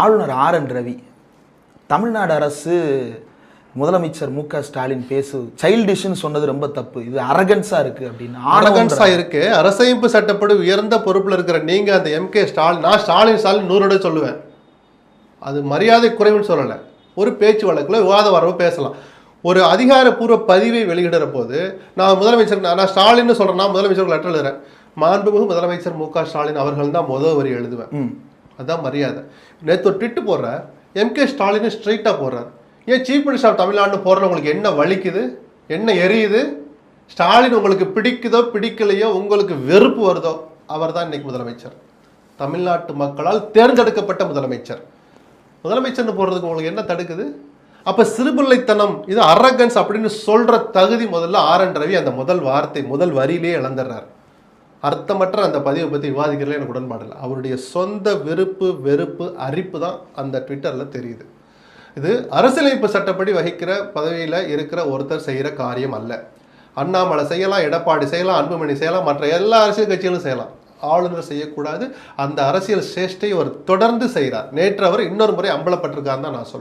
ஆளுநர் ஆர்.என். ரவி, தமிழ்நாடு அரசு முதலமைச்சர் மு.க. ஸ்டாலின் சைல்டிஷ்னு சொன்னது ரொம்ப தப்பு, இது அரகன்ஸா இருக்கு அப்படின்னு. அரகன்ஸா இருக்கு. அரசமைப்பு சட்டப்படி உயர்ந்த பொறுப்புல இருக்கிற நீங்க அந்த எம்.கே. ஸ்டாலின், நான் ஸ்டாலின் 100 சொல்லுவேன். அது மரியாதை குறைவுன்னு சொல்லலை. ஒரு பேச்சு வழக்குல விவாத வரவு பேசலாம். ஒரு அதிகாரப்பூர்வ பதிவை வெளியிடுற போது நான் முதலமைச்சர், நான் ஸ்டாலின்னு சொல்றேன்னா முதலமைச்சருக்கு லெட்டர் எழுதுறேன், மாண்புமிகு முதலமைச்சர் மு.க. ஸ்டாலின் அவர்கள் தான் முதல் வரி எழுதுவேன். அதுதான் மரியாதை. நேற்று ஒரு ட்விட்டு போடுற எம்.கே. ஸ்டாலின் ஸ்ட்ரைட்டா போடுறார். ஏன் சீஃப் மினிஸ்டர் ஆஃப் தமிழ்நாடு போடுற உங்களுக்கு என்ன வலிக்குது, என்ன எரியுது? ஸ்டாலின் உங்களுக்கு பிடிக்குதோ பிடிக்கலையோ, உங்களுக்கு வெறுப்பு வருதோ, அவர் தான் இன்னைக்கு முதலமைச்சர், தமிழ்நாட்டு மக்களால் தேர்ந்தெடுக்கப்பட்ட முதலமைச்சர். முதலமைச்சர்னு போடுறதுக்கு உங்களுக்கு என்ன தடுக்குது? அப்ப சிறுபிள்ளைத்தனம், இது அரகன்ஸ் அப்படின்னு சொல்ற தகுதி முதல்ல ஆர்.என். ரவி அந்த முதல் வார்த்தை முதல் வரியிலேயே இழந்துடுறார். அர்த்தமற்ற அந்த பதிவை பற்றி விவாதிக்கிறதுல எனக்கு உடன்பாடு இல்லை. அவருடைய சொந்த விருப்பு வெறுப்பு அரிப்பு தான் அந்த ட்விட்டரில் தெரியுது. இது அரசியலமைப்பு சட்டப்படி வகிக்கிற பதவியில் இருக்கிற ஒருத்தர் செய்கிற காரியம் அல்ல. அண்ணாமலை செய்யலாம், எடப்பாடி செய்யலாம், அன்புமணி செய்யலாம், மற்ற எல்லா அரசியல் கட்சிகளும் செய்யலாம். ஆளுநர் செய்யக்கூடாது. அந்த அரசியல் சேஷ்டை அவர் தொடர்ந்து செய்கிறார். நேற்று அவர் இன்னொரு முறை அம்பலப்பட்டிருக்காருன்னு தான் நான் சொல்லுவேன்.